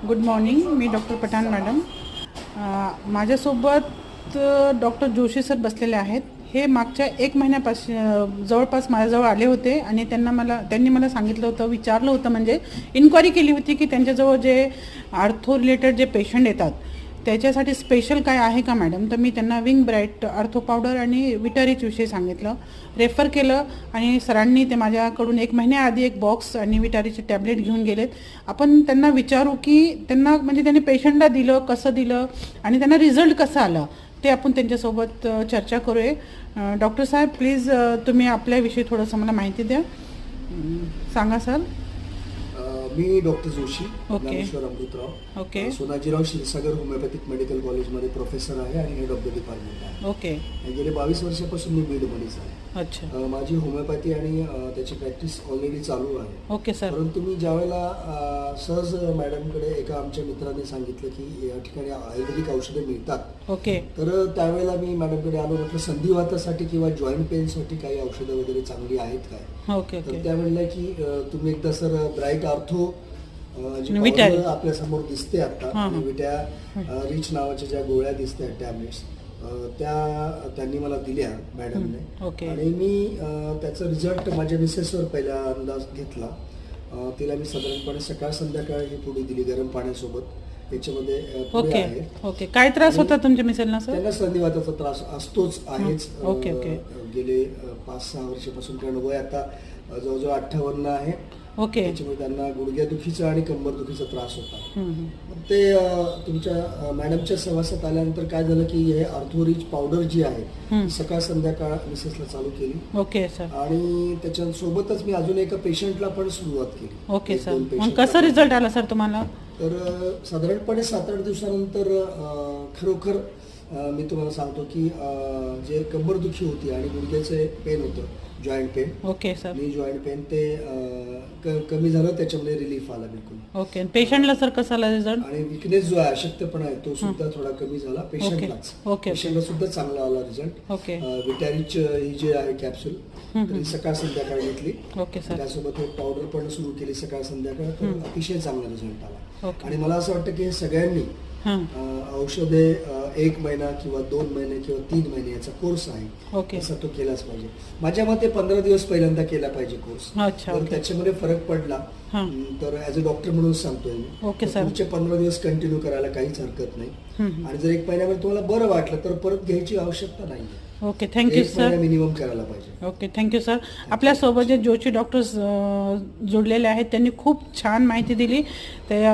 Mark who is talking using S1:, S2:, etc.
S1: Good morning. मी doctor Pathan madam. माझ्यासोबत doctor Joshi sir बसलेले आहेत. हे मागच्या 1 महिन्यापासून जवळपास माझ्याजवळ आले होते आणि त्यांनी मला सांगितलं होतं, विचारलं होतं, म्हणजे इन्क्वायरी केली होती की त्यांच्याजवळ जे आर्थो रिलेटेड जे पेशंट येतात त्याच्यासाठी स्पेशल काय आहे का मॅडम. तर मी त्यांना विंग ब्राईट आर्थो पावडर आणि विटारिच विषयी सांगितलं, रेफर केलं आणि सरांनी ते माझ्याकडून 1 महिन्याआधी एक बॉक्स आणि विटारिचे टॅबलेट घेऊन गेलेत. आपण त्यांना विचारू की त्यांना म्हणजे त्यांनी पेशंटला दिलं कसं दिलं आणि त्यांना रिझल्ट कसा आला ते आपण त्यांच्यासोबत चर्चा करूया. डॉक्टर साहेब प्लीज तुम्ही आपल्याविषयी थोडंसं मला माहिती द्या. सांगा सर.
S2: मी doctor Joshi,
S1: okay.
S2: Dnyaneshwar Amritrao,
S1: okay.
S2: Sonajirao Kshirsagar homeopathic medical कॉलेजमध्ये प्रोफेसर आहे आणि हेड ऑफ द डिपार्टमेंट आहे.
S1: ओके.
S2: गेले 22 वर्षापासून मी बीडमध्येच आहे.
S1: अच्छा.
S2: माझी होमिओपॅथी आणि त्याची प्रॅक्टिस ऑलरेडी चालू आहे.
S1: Okay sir.
S2: परंतु मी ज्यावेळेला सहज मॅडमकडे एका आमच्या मित्राने सांगितलं की या ठिकाणी आयुर्वेदिक औषधं मिळतात,
S1: ओके.
S2: तर त्यावेळेला मी मॅडमकडे आलो, म्हटलं संधिवातासाठी किंवा जॉईंट पेनसाठी काही औषधं वगैरे चांगली आहेत काय.
S1: ओके.
S2: तर
S1: ओके.
S2: त्या म्हणल्या की तुम्ही एकदा सर ब्राईट आर्थो जी
S1: विटारी
S2: powder आपल्या समोर दिसते आता,
S1: हां, हां.
S2: विट्या रिच नावाच्या ज्या गोळ्या दिसत्या टॅबलेट्स, त्या त्यांनी मला दिल्या मॅडमने.
S1: ओके.
S2: आणि मी त्याचा रिझल्ट माझ्या मिसेसवर पहिला अंदाज घेतला. तिला मी साधारणपणे सकाळ संध्याकाळ ही पुडी दिली गरम पाण्यासोबत. याच्यामध्ये पुढे
S1: ओके.
S2: आहे.
S1: ओके. काय त्रास होता तुमच्या मिसेलना सर.
S2: त्यांना संधिवाताचा त्रास असतोच आहेच.
S1: ओके. ओके.
S2: गेले 5-6 वर्षापासून, कारण वय आता जवळजवळ 58 आहे.
S1: ओके.
S2: त्याच्यामुळे त्यांना गुडघ्यादुखीचा आणि कंबरदुखीचा त्रास होता. मग ते तुमच्या मॅडमच्या सहवासात आल्यानंतर काय झालं की हे आर्थोरिच पावडर जी आहे ती सकाळ संध्याकाळ मिसेसला चालू केली.
S1: Okay sir.
S2: आणि त्याच्यासोबतच मी अजून एका पेशंटला पण सुरुवात केली.
S1: Okay sir.
S2: 1-2
S1: मग
S2: पेशंटला
S1: कसं रिझल्ट आला सर तुम्हाला.
S2: तर साधारणपणे 7-8 दिवसानंतर खरोखर मी तुम्हाला सांगतो की जे कंबरदुखी होती आणि गुडघ्याचे पेन होतं, जॉईंट पेन,
S1: ओके सर.
S2: नी जॉईंट पेन, ते कमी झालं. त्याच्यामध्ये रिलीफ आला बिलकुल.
S1: ओके. पेशंटला सर कसा आला रिझल्ट.
S2: आणि विकनेस जो आहे, अशक्तपणा आहे, तो सुद्धा थोडा कमी झाला पेशंटलाच.
S1: ओके.
S2: पेशंटला सुद्धा चांगला आला रिझल्ट.
S1: ओके.
S2: विटॅरिच ही जी आहे कॅप्सूल, ती सकाळ संध्याकाळ घेतली.
S1: Okay sir.
S2: त्यासोबत एक पावडर पण सुरू केली सकाळ संध्याकाळ. तर अतिशय चांगला रिझल्ट आला.
S1: ओके.
S2: आणि मला असं वाटतं की हे सगळ्यांनी औषधे 1 महिना किंवा 2 महिने किंवा 3 महिने याचा कोर्स आहे,
S1: ओके.
S2: तसा तो केलाच पाहिजे. माझ्या मते 15 दिवस पहिल्यांदा केला पाहिजे कोर्स.
S1: अच्छा.
S2: तर
S1: ओके.
S2: त्याच्यामध्ये फरक पडला तर ॲज अ डॉक्टर म्हणून सांगतोय मी,
S1: ओके सर.
S2: पुढचे 15 दिवस कंटिन्यू करायला काहीच हरकत नाही. आणि जर 1 महिन्यामध्ये तुम्हाला बरं वाटलं तर परत घ्यायची आवश्यकता नाही.
S1: ओके. Thank you sir.
S2: मिनिमम करायला पाहिजे.
S1: ओके. Thank you sir. आपल्यासोबत जे जोशी डॉक्टर्स जोडलेले आहेत त्यांनी खूप छान माहिती दिली. ते